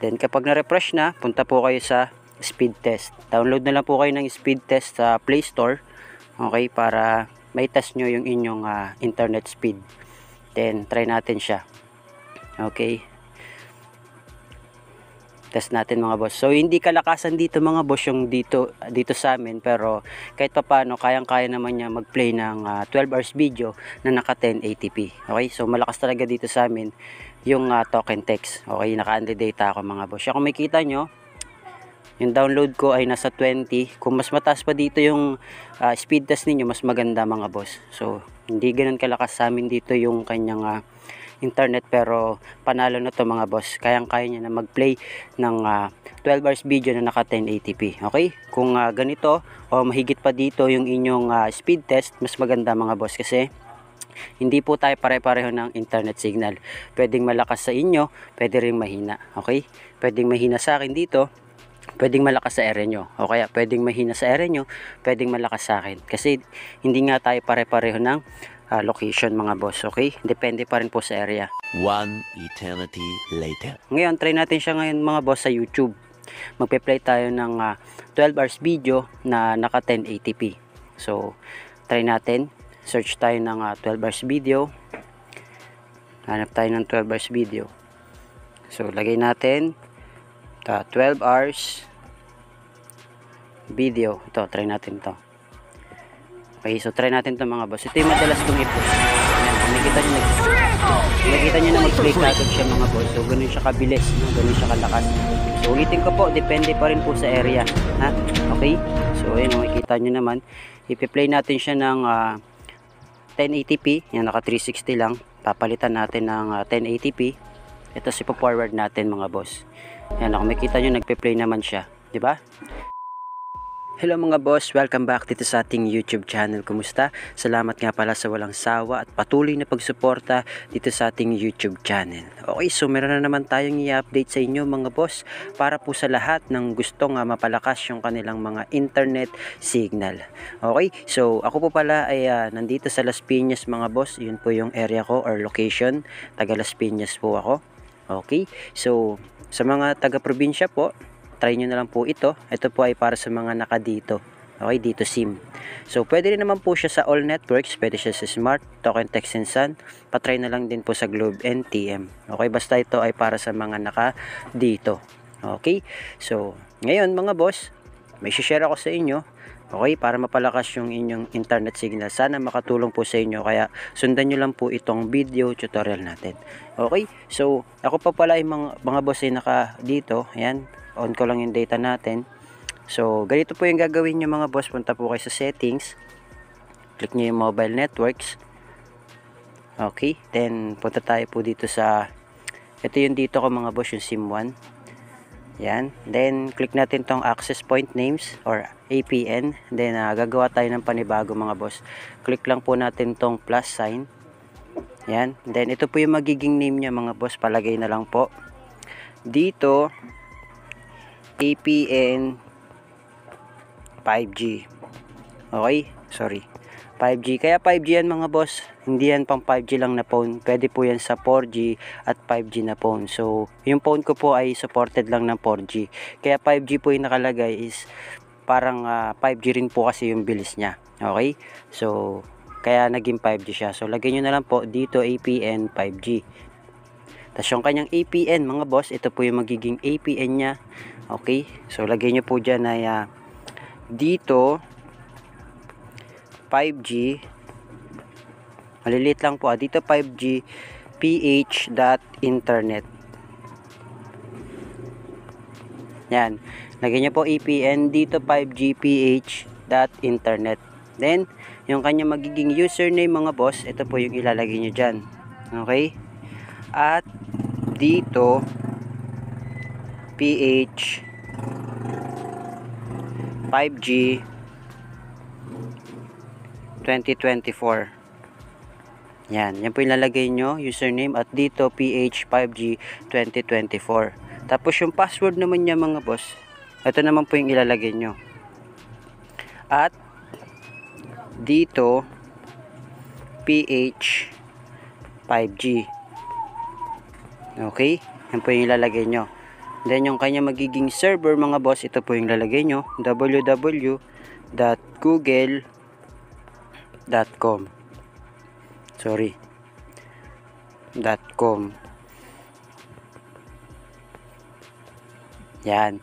Then kapag na-refresh na, punta po kayo sa speed test. Download na lang po kayo ng speed test sa Play Store. Okay, para may test nyo yung inyong internet speed. Then try natin siya. Okay. Test natin mga boss. So hindi kalakasan dito mga boss yung dito sa amin, pero kahit papaano kayang-kaya naman niya mag-play ng 12 hours video na naka 1080p. Okay? So malakas talaga dito sa amin yung token text. Okay, naka-unlimited data ako mga boss. Kung makita nyo, yung download ko ay nasa 20. Kung mas mataas pa dito yung speed test ninyo, mas maganda mga boss. So hindi ganoon kalakas sa amin dito yung kanyang internet, pero panalo na to mga boss. Kayang-kaya niya na mag-play ng 12 hours video na naka 1080p. Okay? Kung ganito o mahigit pa dito yung inyong speed test, mas maganda mga boss, kasi hindi po tayo pare-pareho ng internet signal. Pwedeng malakas sa inyo, pwede ring mahina. Okay? Pwedeng mahina sa akin dito, pwedeng malakas sa area nyo, o kaya pwedeng mahina sa area nyo, pwedeng malakas sa akin, kasi hindi nga tayo pare-pareho ng location mga boss. Okay, depende pa rin po sa area. One eternity later. Ngayon try natin siya ngayon mga boss sa YouTube. Magpe-play tayo ng 12 hours video na naka 1080p. So try natin, search tayo ng 12 hours video, hanap tayo ng 12 hours video. So lagay natin 12 hours video. Ito, try natin to. Okay, so try natin to mga boss. Ito yung madalas kong i-post. Ayan, nakikita nyo na mag-play kagad siya mga boss. So ganun siya kabilis, no? Ganun siya kalakas. So ulitin ko po, depende pa rin po sa area, ha? Okay, so ayun, makikita nyo naman, ipi-play natin siya ng 1080p. Yan, naka 360 lang. Papalitan natin ng 1080p. Ito sipo-forward natin mga boss. Yan, kung makikita nyo, nagpe-play naman siya, di ba? Hello mga boss, welcome back dito sa ating YouTube channel. Kumusta? Salamat nga pala sa walang sawa at patuloy na pagsuporta dito sa ating YouTube channel. Okay, so meron na naman tayong i-update sa inyo mga boss, para po sa lahat ng gustong mapalakas yung kanilang mga internet signal. Okay, so ako po pala ay nandito sa Las Piñas mga boss. Yun po yung area ko or location. Taga Las Piñas po ako. Okay, so sa mga taga-probinsya po, try nyo na lang po ito. Ito po ay para sa mga naka dito. Okay, dito SIM. So pwede rin naman po siya sa all networks. Pwede siya sa Smart, Token Text and Sun. Patry na lang din po sa Globe and TM. Okay, basta ito ay para sa mga naka dito. Okay, so ngayon mga boss, may share ako sa inyo. Okay, para mapalakas yung inyong internet signal. Sana makatulong po sa inyo. Kaya sundan nyo lang po itong video tutorial natin. Okay, so ako pa pala ay mga boss ay naka dito. Ayan, on ko lang yung data natin. So ganito po yung gagawin nyo mga boss. Punta po kayo sa settings, click nyo yung mobile networks. Okay, then punta tayo po dito sa, ito yung dito ko mga boss, yung SIM1. Yan, then click natin tong access point names or APN. Then gagawa tayo ng panibago mga boss. Click lang po natin tong plus sign. Yan, then ito po yung magiging name nya mga boss. Palagay na lang po dito APN 5G. Okay, sorry, 5G. Kaya 5G yan mga boss, hindi yan pang 5G lang na phone. Pwede po yan sa 4G at 5G na phone. So yung phone ko po ay supported lang ng 4G. Kaya 5G po yung nakalagay, is parang 5G rin po kasi yung bilis nya. Okay, so kaya naging 5G siya. So lagyan nyo na lang po dito APN 5G. Tapos yung kanyang APN mga boss, ito po yung magiging APN nya. Okay, so lagay nyo po dyan ay dito 5G, maliliit lang po, dito 5G ph.internet. Yan, lagay nyo po APN dito 5G ph.internet. Then yung kanya magiging username mga boss, ito po yung ilalagay nyo dyan. Okay, at dito ph 5G 2024. Yan po yung lalagay nyo, username, at dito PH 5G 2024. Tapos yung password naman niya mga boss, ito naman po yung ilalagay nyo. At dito PH 5G. Okay, yan po yung ilalagay nyo. Then yung kanya magiging server mga boss, ito po yung lalagay nyo, www.google.com. .com. Yan,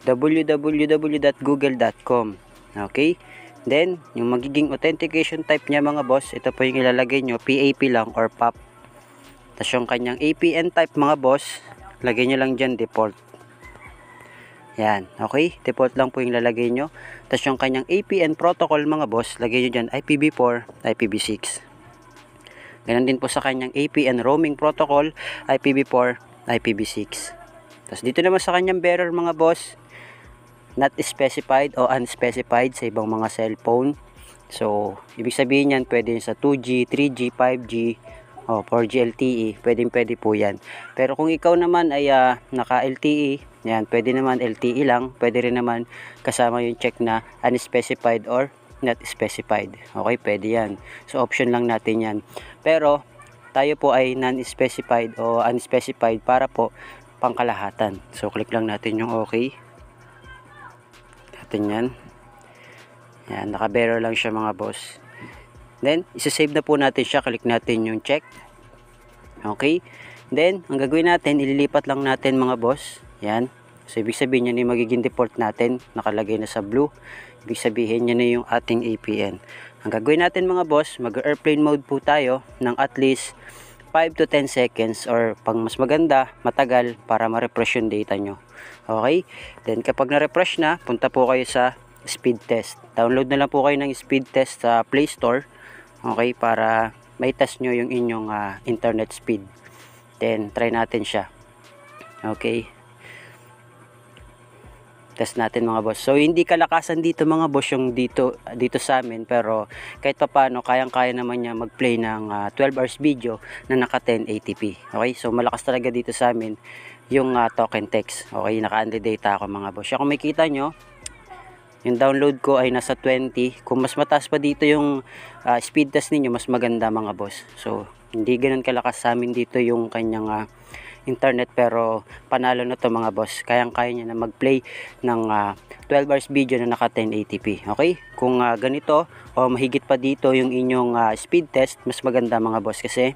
www.google.com. Okay? Then, yung magiging authentication type niya mga boss, ito po yung ilalagay nyo, PAP lang or PAP. Tapos yung kanyang APN type mga boss, lagay nyo lang dyan default. Yan, okay? Default lang po yung lalagay nyo. Tapos yung kanyang APN protocol mga boss, lagay nyo dyan IPv4, IPv6. Ganun din po sa kanyang APN roaming protocol, IPv4, IPv6. Tapos dito naman sa kanyang bearer mga boss, not specified o unspecified sa ibang mga cellphone. So, ibig sabihin yan, pwede sa 2G, 3G, 5G, o 4G LTE, pwede po yan. Pero kung ikaw naman ay naka LTE, yan, pwede naman LTE lang, pwede rin naman kasama yung check na unspecified or not specified. Okay, pwede yan. So, option lang natin yan. Pero, tayo po ay non-specified o unspecified para po pangkalahatan. So, click lang natin yung okay. Natin yan. Yan, naka-bearer lang siya mga boss. Then, isa-save na po natin siya. Click natin yung check. Okay. Then, ang gagawin natin, ililipat lang natin mga boss. Yan. So, ibig sabihin yan yung magiging default natin. Nakalagay na sa blue. Ibig sabihin yan na yung ating APN. Ang gagawin natin mga boss, mag-airplane mode po tayo ng at least 5 to 10 seconds or pag mas maganda, matagal para ma-refresh yung data nyo. Okay? Then, kapag na-refresh na, punta po kayo sa speed test. Download na lang po kayo ng speed test sa Play Store. Okay? Para may test nyo yung inyong internet speed. Then, try natin siya. Okay? Test natin mga boss. So, hindi kalakasan dito mga boss yung dito sa amin. Pero, kahit pa paano, kayang-kaya naman niya mag-play ng 12 hours video na naka 1080p. Okay? So, malakas talaga dito sa amin yung token text. Okay? Naka-unlimited data ako mga boss. Kung makita nyo, yung download ko ay nasa 20. Kung mas mataas pa dito yung speed test ninyo, mas maganda mga boss. So, hindi ganun kalakas sa amin dito yung kanyang internet, pero panalo na to mga boss. Kayang-kaya niya na mag-play ng 12 hours video na naka 1080p. Okay? Kung ganito o mahigit pa dito yung inyong speed test, mas maganda mga boss kasi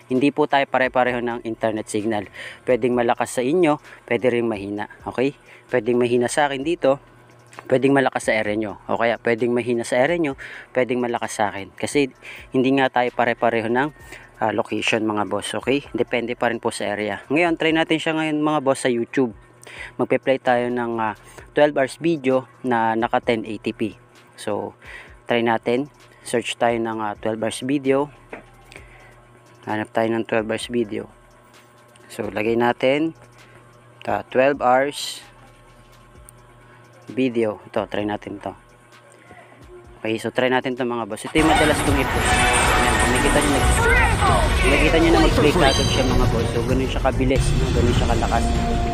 hindi po tayo pare-pareho ng internet signal. Pwedeng malakas sa inyo, pwede rin mahina. Okay? Pwedeng mahina sa akin dito, pwedeng malakas sa area nyo. O kaya pwedeng mahina sa area nyo, pwedeng malakas sa akin. Kasi hindi nga tayo pare-pareho ng location mga boss. Okay? Depende pa rin po sa area. Ngayon, try natin siya ngayon mga boss sa YouTube. Magpe-play tayo ng 12 hours video na naka 1080p. So, try natin. Search tayo ng 12 hours video. Hanap tayo ng 12 hours video. So, lagay natin 12 hours video. Ito, try natin to. Okay, so try natin to mga boss. Ito yung madalas kong i-post. Ayan, kung nakikita nyo na mag-play kagad siya mga boss. So, ganun siya kabilis. Ganun siya kalakas.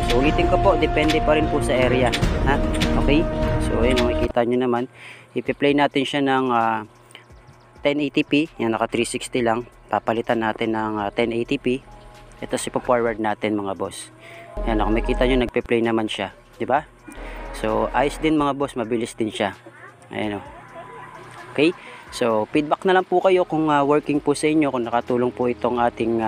So, ulitin ko po, depende pa rin po sa area. Ha? Okay? So, ayan, makikita nyo naman. Ipi-play natin siya ng 1080p. Yan, naka 360 lang. Papalitan natin ng 1080p. Ito, ipo-forward natin mga boss. Ayan, kung makikita nyo, nagpe-play naman siya. Diba? So, ayos din mga boss, mabilis din siya. Ayan o. Okay? So, feedback na lang po kayo kung working po sa inyo, kung nakatulong po itong ating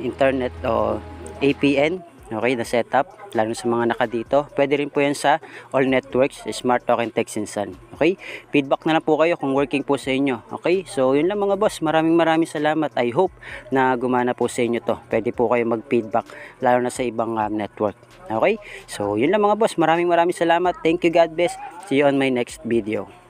internet o APN, okay, na setup, lalo sa mga naka dito. Pwede rin po yan sa all networks, Smart Token Text and Sun. Okay? Feedback na lang po kayo kung working po sa inyo. Okay? So, yun lang mga boss. Maraming salamat. I hope na gumana po sa inyo to. Pwede po kayo mag-feedback, lalo na sa ibang network. Okay? So, yun lang mga boss. Maraming salamat. Thank you, God bless. See you on my next video.